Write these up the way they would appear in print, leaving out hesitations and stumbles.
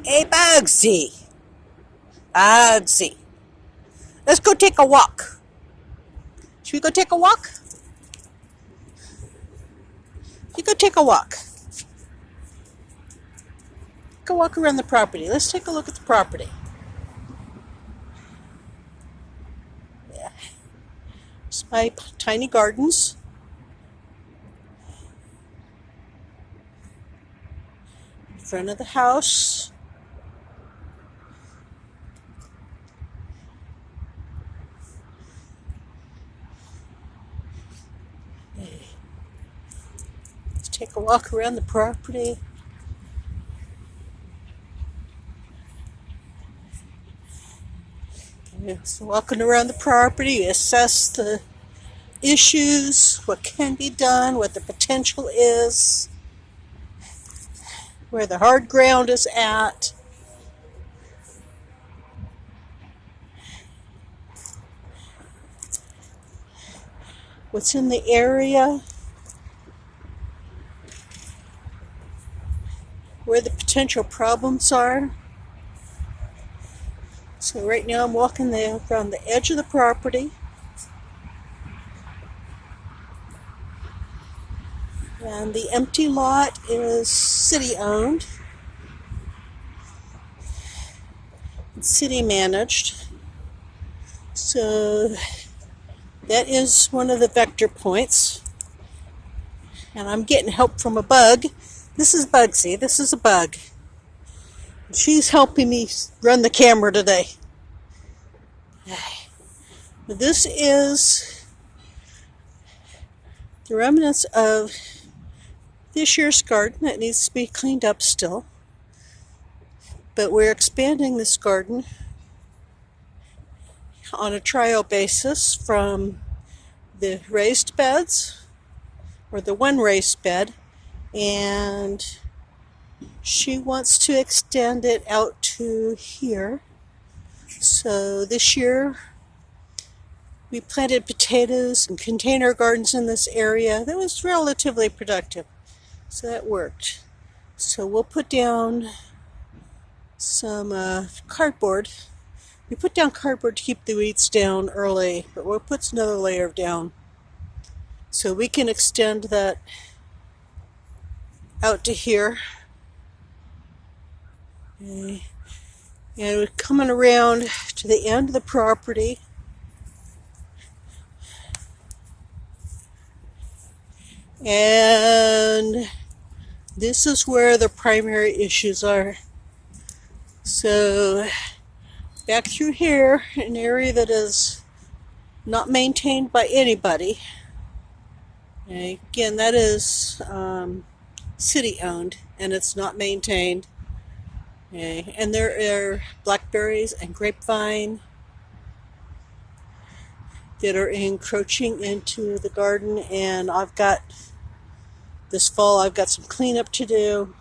Hey, Bugsy. Bugsy. Let's go take a walk. Should we go take a walk? You go take a walk. Go walk around the property. Let's take a look at the property. Yeah. It's my tiny gardens. In front of the house. Let's take a walk around the property. So walking around the property, assess the issues, what can be done, what the potential is, where the hard ground is at. What's in the area, where the potential problems are. So right now I'm walking there around the edge of the property. And the empty lot is city owned. It's city managed. So that is one of the vector points. And I'm getting help from a bug. This is Bugsy. This is a bug. She's helping me run the camera today. This is the remnants of this year's garden that needs to be cleaned up still. But we're expanding this garden on a trial basis from the raised beds, or the one raised bed, and she wants to extend it out to here. So this year we planted potatoes and container gardens in this area. That was relatively productive, so that worked. So we'll put down some cardboard. We put down cardboard to keep the weeds down early, but we'll put another layer down so we can extend that out to here. Okay. And we're coming around to the end of the property. And this is where the primary issues are. So back through here, an area that is not maintained by anybody. Okay. Again, that is city owned, and it's not maintained. Okay. And there are blackberries and grapevine that are encroaching into the garden, and this fall I've got some cleanup to do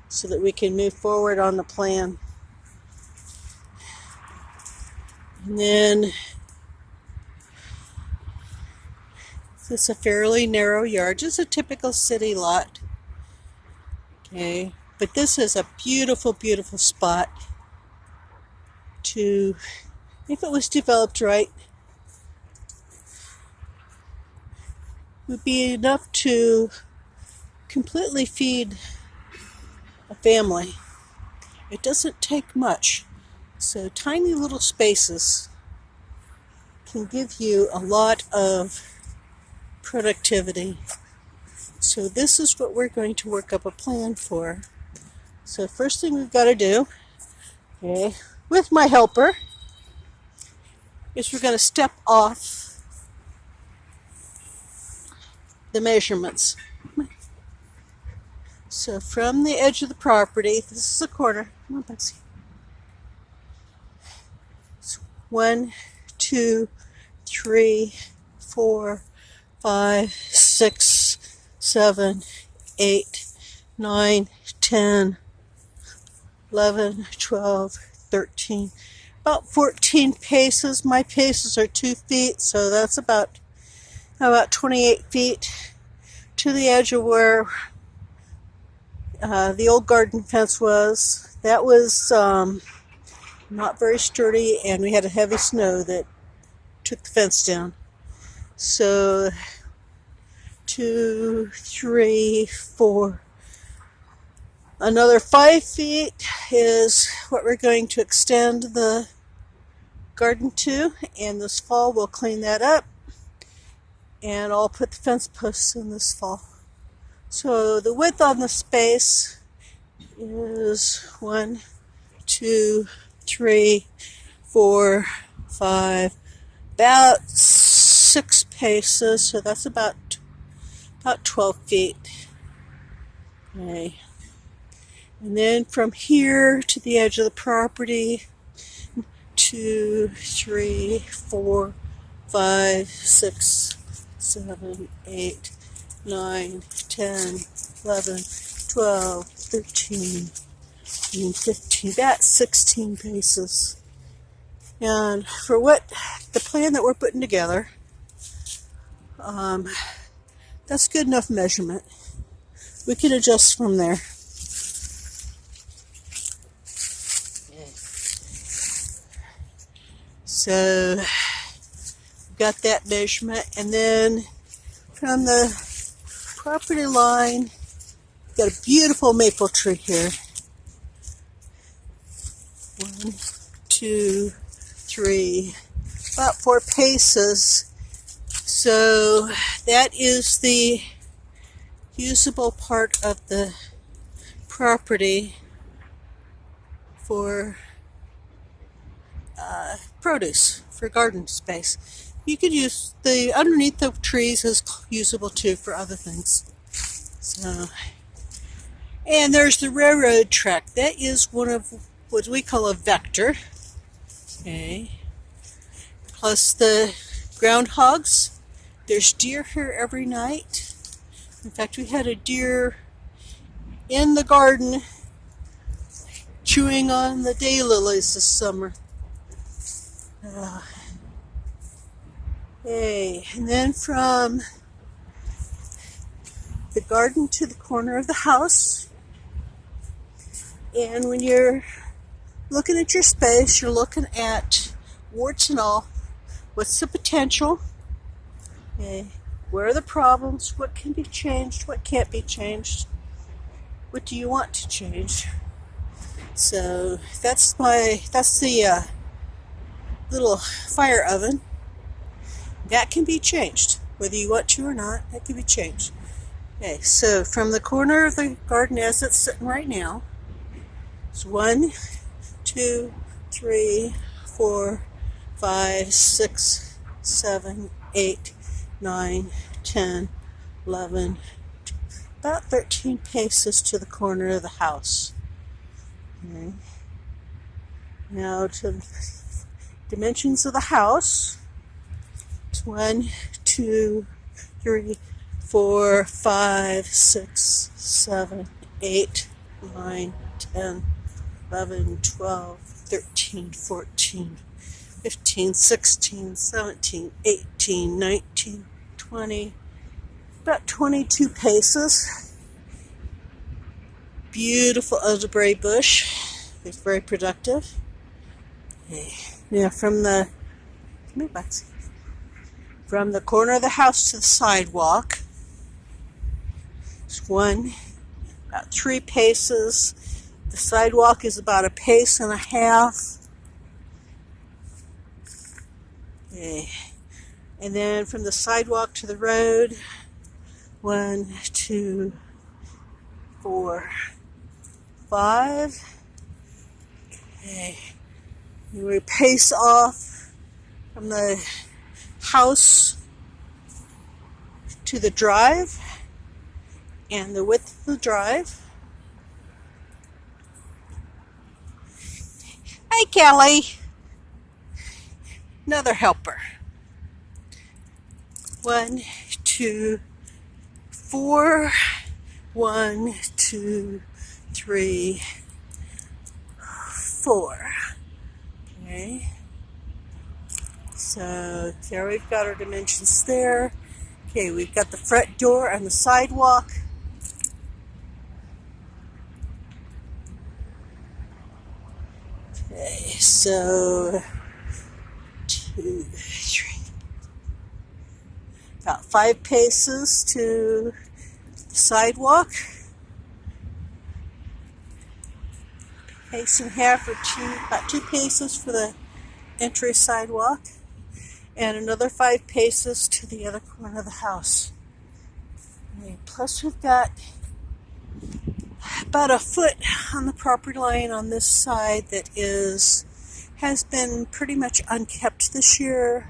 so that we can move forward on the plan. And then it's a fairly narrow yard, just a typical city lot. Okay, but this is a beautiful, beautiful spot to, if it was developed right, would be enough to completely feed a family. It doesn't take much. So tiny little spaces can give you a lot of productivity. So this is what we're going to work up a plan for. So first thing we've got to do, okay, with my helper, is we're going to step off the measurements. So from the edge of the property, this is a corner. Come on, Betsy. 1, 2, 3, 4, 5, 6, 7, 8, 9, 10, 11, 12, 13, about 14 paces. My paces are 2 feet, so that's about 28 feet to the edge of where the old garden fence was. That was not very sturdy, and we had a heavy snow that took the fence down. So 2, 3, 4. Another 5 feet is what we're going to extend the garden to, and this fall we'll clean that up, and I'll put the fence posts in this fall. So the width on the space is 1, 2, 3, 4, 5, about 6 paces, so that's about 12 feet. Okay. And then from here to the edge of the property, 2, 3, 4, 5, 6, 7, 8, 9, 10, 11, 12, 13, 15, about 16 paces. And for what the plan that we're putting together, that's good enough measurement. We can adjust from there. So got that measurement, and then from the property line, got a beautiful maple tree here. 1, 2, 3, about 4 paces. So that is the usable part of the property for produce, for garden space. You could use the underneath the trees is usable too for other things. So, and there's the railroad track. That is one of what we call a vector. Okay. Plus the groundhogs. There's deer here every night. In fact, we had a deer in the garden chewing on the daylilies this summer. Okay, and then from the garden to the corner of the house, and when you're looking at your space, you're looking at warts and all. What's the potential? Okay, where are the problems? What can be changed? What can't be changed? What do you want to change? So that's the little fire oven. That can be changed, whether you want to or not. That can be changed. Okay, so from the corner of the garden as it's sitting right now, it's 1, 2, 3, 4, 5, 6, 7, 8, 9, 10, 11, about 13 paces to the corner of the house. Okay. Now to the dimensions of the house. It's 1, 2, 3, 4, 5, 6, 7, 8, 9, 10, 11, 12, 13, 14, 15, 16, 17, 18, 19, 20, about 22 paces. Beautiful elderberry bush. It's very productive. Okay. Now from the corner of the house to the sidewalk, it's about 3 paces. The sidewalk is about 1.5 paces. Okay. And then from the sidewalk to the road, 1, 2, 4, 5. Okay. And we pace off from the house to the drive, and the width of the drive. Hey, Kelly. Another helper. 1, 2, 4. 1, 2, 3, 4. Okay. So there we've got our dimensions there. Okay, we've got the front door and the sidewalk. Okay, so 2, 3, about 5 paces to the sidewalk. Pace and a half or about 2 paces for the entry sidewalk, and another 5 paces to the other corner of the house. Okay, plus we've got about a foot on the property line on this side that has been pretty much unkept this year.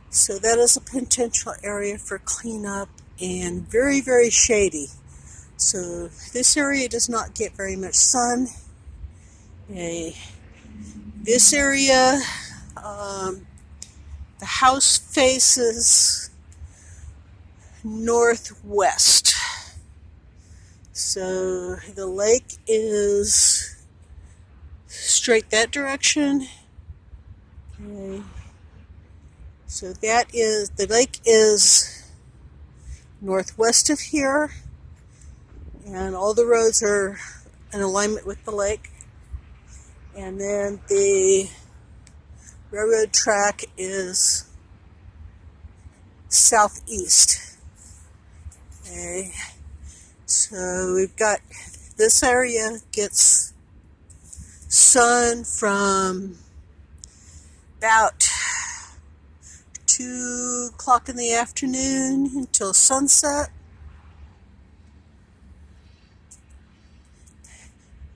So that is a potential area for cleanup and very, very shady. So this area does not get very much sun. This area, the house faces northwest. So the lake is straight that direction. Okay. So the lake is northwest of here, and all the roads are in alignment with the lake. And then the railroad track is southeast. Okay. So we've got this area gets sun from about 2 o'clock in the afternoon until sunset.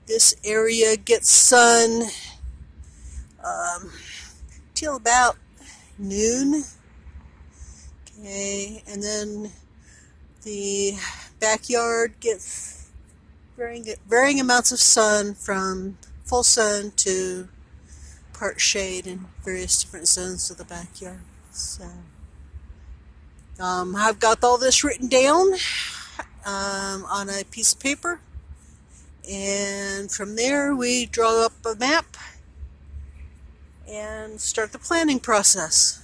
This area gets sun till about noon. Okay, and then the backyard gets varying amounts of sun, from full sun to part shade in various different zones of the backyard. So I've got all this written down on a piece of paper, and from there we draw up a map and start the planning process.